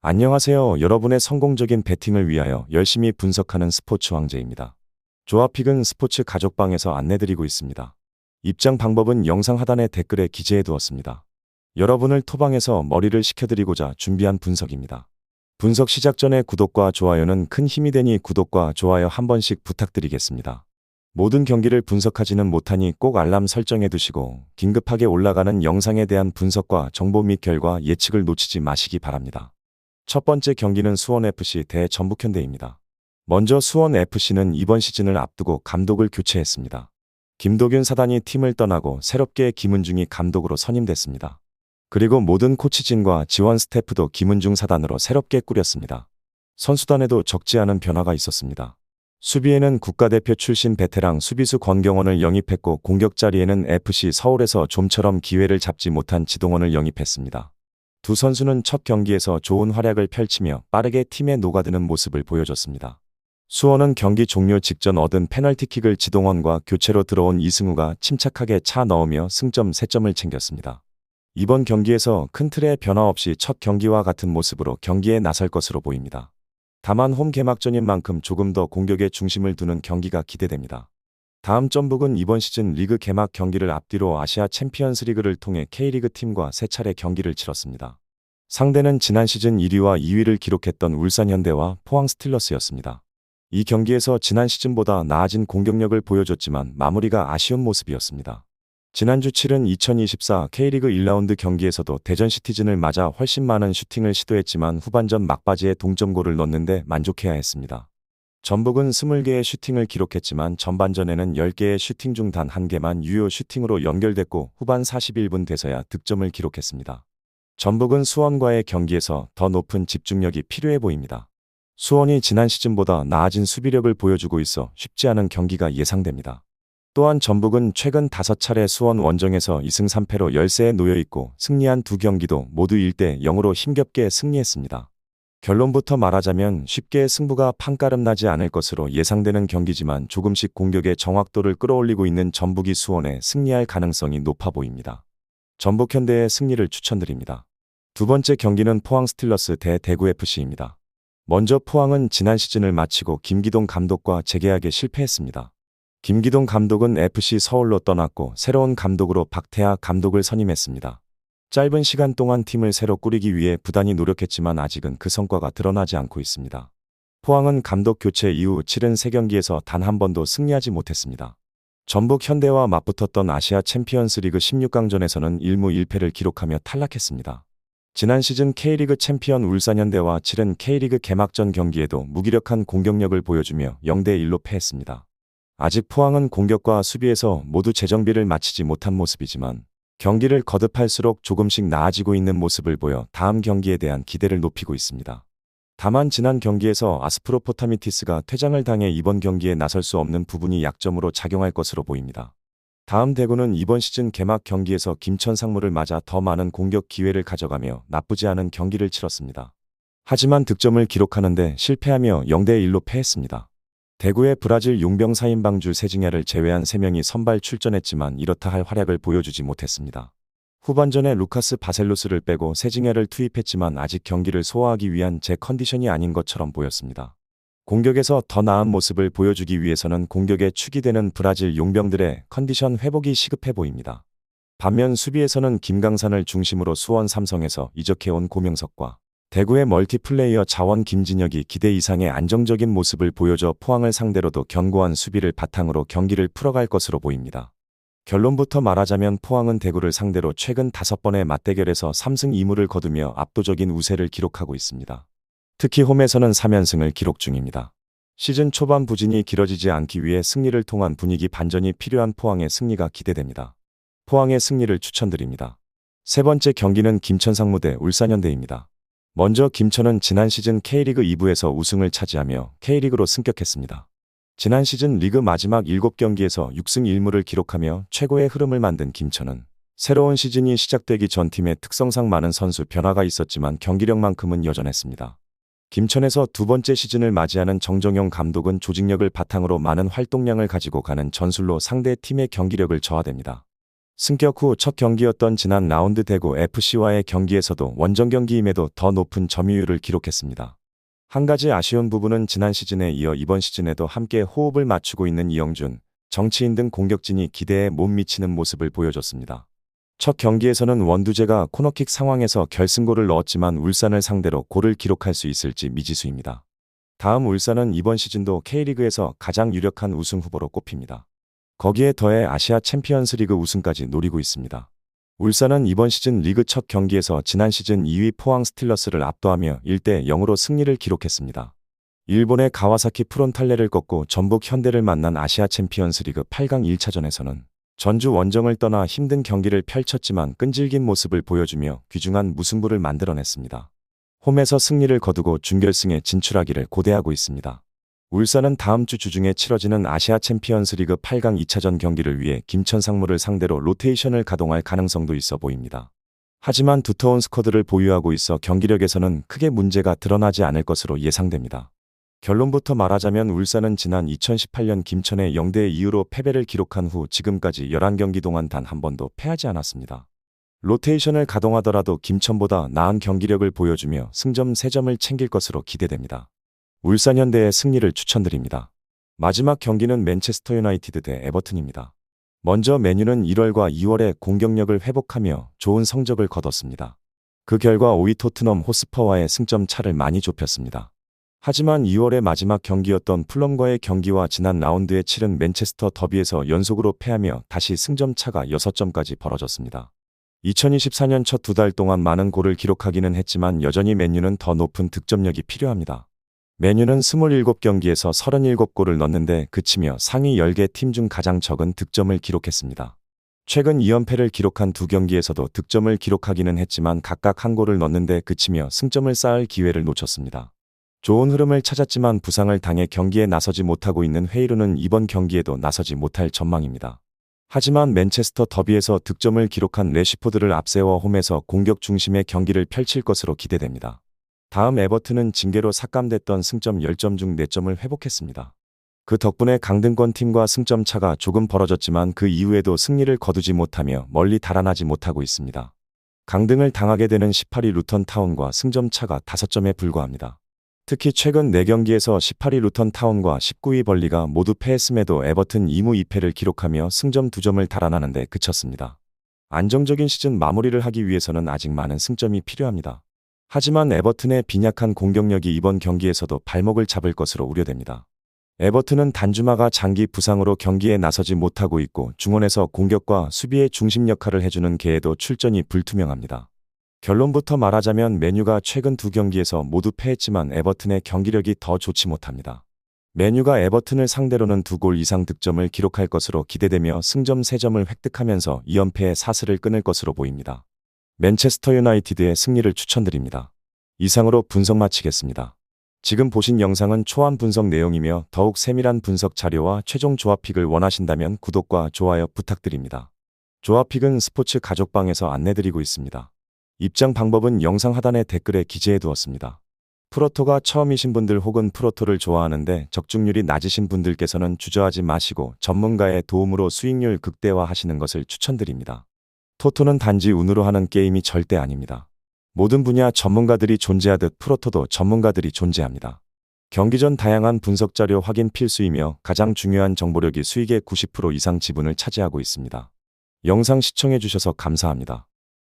안녕하세요. 여러분의 성공적인 배팅을 위하여 열심히 분석하는 스포츠 황제입니다. 조합픽은 스포츠 가족방에서 안내드리고 있습니다. 입장 방법은 영상 하단의 댓글에 기재해 두었습니다. 여러분을 토방에서 머리를 식혀드리고자 준비한 분석입니다. 분석 시작 전에 구독과 좋아요는 큰 힘이 되니 구독과 좋아요 한 번씩 부탁드리겠습니다. 모든 경기를 분석하지는 못하니 꼭 알람 설정해 두시고 긴급하게 올라가는 영상에 대한 분석과 정보 및 결과 예측을 놓치지 마시기 바랍니다. 첫 번째 경기는 수원FC 대 전북현대입니다. 먼저 수원FC는 이번 시즌을 앞두고 감독을 교체했습니다. 김도균 사단이 팀을 떠나고 새롭게 김은중이 감독으로 선임됐습니다. 그리고 모든 코치진과 지원 스태프도 김은중 사단으로 새롭게 꾸렸습니다. 선수단에도 적지 않은 변화가 있었습니다. 수비에는 국가대표 출신 베테랑 수비수 권경원을 영입했고 공격 자리에는 FC 서울에서 좀처럼 기회를 잡지 못한 지동원을 영입했습니다. 두 선수는 첫 경기에서 좋은 활약을 펼치며 빠르게 팀에 녹아드는 모습을 보여줬습니다. 수원은 경기 종료 직전 얻은 페널티킥을 지동원과 교체로 들어온 이승우가 침착하게 차 넣으며 승점 3점을 챙겼습니다. 이번 경기에서 큰 틀의 변화 없이 첫 경기와 같은 모습으로 경기에 나설 것으로 보입니다. 다만 홈 개막전인 만큼 조금 더 공격에 중심을 두는 경기가 기대됩니다. 다음 전북은 이번 시즌 리그 개막 경기를 앞뒤로 아시아 챔피언스 리그를 통해 K리그 팀과 3차례 경기를 치렀습니다. 상대는 지난 시즌 1위와 2위를 기록했던 울산현대와 포항 스틸러스였습니다. 이 경기에서 지난 시즌보다 나아진 공격력을 보여줬지만 마무리가 아쉬운 모습이었습니다. 지난주 7일 2024 K리그 1라운드 경기에서도 대전 시티즌을 맞아 훨씬 많은 슈팅을 시도했지만 후반전 막바지에 동점골을 넣는데 만족해야 했습니다. 전북은 20개의 슈팅을 기록했지만 전반전에는 10개의 슈팅 중 단 1개만 유효 슈팅으로 연결됐고 후반 41분 돼서야 득점을 기록했습니다. 전북은 수원과의 경기에서 더 높은 집중력이 필요해 보입니다. 수원이 지난 시즌보다 나아진 수비력을 보여주고 있어 쉽지 않은 경기가 예상됩니다. 또한 전북은 최근 5차례 수원 원정에서 2승 3패로 열세에 놓여있고 승리한 두 경기도 모두 1대 0으로 힘겹게 승리했습니다. 결론부터 말하자면 쉽게 승부가 판가름 나지 않을 것으로 예상되는 경기지만 조금씩 공격의 정확도를 끌어올리고 있는 전북이 수원에 승리할 가능성이 높아 보입니다. 전북현대의 승리를 추천드립니다. 두 번째 경기는 포항 스틸러스 대 대구FC입니다. 먼저 포항은 지난 시즌을 마치고 김기동 감독과 재계약에 실패했습니다. 김기동 감독은 FC 서울로 떠났고 새로운 감독으로 박태하 감독을 선임했습니다. 짧은 시간 동안 팀을 새로 꾸리기 위해 부단히 노력했지만 아직은 그 성과가 드러나지 않고 있습니다. 포항은 감독 교체 이후 치른 3경기에서 단 한 번도 승리하지 못했습니다. 전북 현대와 맞붙었던 아시아 챔피언스 리그 16강전에서는 1무 1패를 기록하며 탈락했습니다. 지난 시즌 K리그 챔피언 울산현대와 치른 K리그 개막전 경기에도 무기력한 공격력을 보여주며 0대 1로 패했습니다. 아직 포항은 공격과 수비에서 모두 재정비를 마치지 못한 모습이지만 경기를 거듭할수록 조금씩 나아지고 있는 모습을 보여 다음 경기에 대한 기대를 높이고 있습니다. 다만 지난 경기에서 아스프로포타미티스가 퇴장을 당해 이번 경기에 나설 수 없는 부분이 약점으로 작용할 것으로 보입니다. 다음 대구는 이번 시즌 개막 경기에서 김천 상무를 맞아 더 많은 공격 기회를 가져가며 나쁘지 않은 경기를 치렀습니다. 하지만 득점을 기록하는데 실패하며 0대 1로 패했습니다. 대구의 브라질 용병 4인방주 세징야를 제외한 3명이 선발 출전했지만 이렇다 할 활약을 보여주지 못했습니다. 후반전에 루카스 바셀로스를 빼고 세징야를 투입했지만 아직 경기를 소화하기 위한 제 컨디션이 아닌 것처럼 보였습니다. 공격에서 더 나은 모습을 보여주기 위해서는 공격에 축이 되는 브라질 용병들의 컨디션 회복이 시급해 보입니다. 반면 수비에서는 김강산을 중심으로 수원 삼성에서 이적해온 고명석과 대구의 멀티플레이어 자원 김진혁이 기대 이상의 안정적인 모습을 보여줘 포항을 상대로도 견고한 수비를 바탕으로 경기를 풀어갈 것으로 보입니다. 결론부터 말하자면 포항은 대구를 상대로 최근 5번의 맞대결에서 3승 2무를 거두며 압도적인 우세를 기록하고 있습니다. 특히 홈에서는 3연승을 기록 중입니다. 시즌 초반 부진이 길어지지 않기 위해 승리를 통한 분위기 반전이 필요한 포항의 승리가 기대됩니다. 포항의 승리를 추천드립니다. 세 번째 경기는 김천 상무 대 울산현대입니다. 먼저 김천은 지난 시즌 K리그 2부에서 우승을 차지하며 K리그로 승격했습니다. 지난 시즌 리그 마지막 7경기에서 6승 1무를 기록하며 최고의 흐름을 만든 김천은 새로운 시즌이 시작되기 전 팀의 특성상 많은 선수 변화가 있었지만 경기력만큼은 여전했습니다. 김천에서 두 번째 시즌을 맞이하는 정정용 감독은 조직력을 바탕으로 많은 활동량을 가지고 가는 전술로 상대 팀의 경기력을 저하됩니다. 승격 후 첫 경기였던 지난 라운드 대구 FC와의 경기에서도 원정 경기임에도 더 높은 점유율을 기록했습니다. 한 가지 아쉬운 부분은 지난 시즌에 이어 이번 시즌에도 함께 호흡을 맞추고 있는 이영준, 정치인 등 공격진이 기대에 못 미치는 모습을 보여줬습니다. 첫 경기에서는 원두재가 코너킥 상황에서 결승골을 넣었지만 울산을 상대로 골을 기록할 수 있을지 미지수입니다. 다음 울산은 이번 시즌도 K리그에서 가장 유력한 우승 후보로 꼽힙니다. 거기에 더해 아시아 챔피언스 리그 우승까지 노리고 있습니다. 울산은 이번 시즌 리그 첫 경기에서 지난 시즌 2위 포항 스틸러스를 압도하며 1대 0으로 승리를 기록했습니다. 일본의 가와사키 프론탈레를 꺾고 전북 현대를 만난 아시아 챔피언스 리그 8강 1차전에서는 전주 원정을 떠나 힘든 경기를 펼쳤지만 끈질긴 모습을 보여주며 귀중한 무승부를 만들어냈습니다. 홈에서 승리를 거두고 준결승에 진출하기를 고대하고 있습니다. 울산은 다음 주 주중에 치러지는 아시아 챔피언스 리그 8강 2차전 경기를 위해 김천 상무를 상대로 로테이션을 가동할 가능성도 있어 보입니다. 하지만 두터운 스쿼드를 보유하고 있어 경기력에서는 크게 문제가 드러나지 않을 것으로 예상됩니다. 결론부터 말하자면 울산은 지난 2018년 김천의 0대 2로 패배를 기록한 후 지금까지 11경기 동안 단 한 번도 패하지 않았습니다. 로테이션을 가동하더라도 김천보다 나은 경기력을 보여주며 승점 3점을 챙길 것으로 기대됩니다. 울산현대의 승리를 추천드립니다. 마지막 경기는 맨체스터 유나이티드 대 에버튼입니다. 먼저 맨유는 1월과 2월에 공격력을 회복하며 좋은 성적을 거뒀습니다. 그 결과 5위 토트넘 호스퍼와의 승점 차를 많이 좁혔습니다. 하지만 2월의 마지막 경기였던 풀럼과의 경기와 지난 라운드에 치른 맨체스터 더비에서 연속으로 패하며 다시 승점 차가 6점까지 벌어졌습니다. 2024년 첫 2달 동안 많은 골을 기록하기는 했지만 여전히 맨유는 더 높은 득점력이 필요합니다. 맨유는 27경기에서 37골을 넣는데 그치며 상위 10개 팀 중 가장 적은 득점을 기록했습니다. 최근 2연패를 기록한 2경기에서도 득점을 기록하기는 했지만 각각 한 골을 넣는데 그치며 승점을 쌓을 기회를 놓쳤습니다. 좋은 흐름을 찾았지만 부상을 당해 경기에 나서지 못하고 있는 헤이루는 이번 경기에도 나서지 못할 전망입니다. 하지만 맨체스터 더비에서 득점을 기록한 레시포드를 앞세워 홈에서 공격 중심의 경기를 펼칠 것으로 기대됩니다. 다음 에버튼은 징계로 삭감됐던 승점 10점 중 4점을 회복했습니다. 그 덕분에 강등권 팀과 승점 차가 조금 벌어졌지만 그 이후에도 승리를 거두지 못하며 멀리 달아나지 못하고 있습니다. 강등을 당하게 되는 18위 루턴 타운과 승점 차가 5점에 불과합니다. 특히 최근 4경기에서 18위 루턴 타운과 19위 벌리가 모두 패했음에도 에버튼 2무 2패를 기록하며 승점 2점을 달아나는 데 그쳤습니다. 안정적인 시즌 마무리를 하기 위해서는 아직 많은 승점이 필요합니다. 하지만 에버튼의 빈약한 공격력이 이번 경기에서도 발목을 잡을 것으로 우려됩니다. 에버튼은 단주마가 장기 부상으로 경기에 나서지 못하고 있고 중원에서 공격과 수비의 중심 역할을 해주는 개에도 출전이 불투명합니다. 결론부터 말하자면 맨유가 최근 2경기에서 모두 패했지만 에버튼의 경기력이 더 좋지 못합니다. 맨유가 에버튼을 상대로는 2골 이상 득점을 기록할 것으로 기대되며 승점 3점을 획득하면서 2연패의 사슬을 끊을 것으로 보입니다. 맨체스터 유나이티드의 승리를 추천드립니다. 이상으로 분석 마치겠습니다. 지금 보신 영상은 초안 분석 내용이며 더욱 세밀한 분석 자료와 최종 조합픽을 원하신다면 구독과 좋아요 부탁드립니다. 조합픽은 스포츠 가족방에서 안내드리고 있습니다. 입장 방법은 영상 하단의 댓글에 기재해 두었습니다. 프로토가 처음이신 분들 혹은 프로토를 좋아하는데 적중률이 낮으신 분들께서는 주저하지 마시고 전문가의 도움으로 수익률 극대화하시는 것을 추천드립니다. 토토는 단지 운으로 하는 게임이 절대 아닙니다. 모든 분야 전문가들이 존재하듯 프로토도 전문가들이 존재합니다. 경기 전 다양한 분석 자료 확인 필수이며 가장 중요한 정보력이 수익의 90% 이상 지분을 차지하고 있습니다. 영상 시청해 주셔서 감사합니다.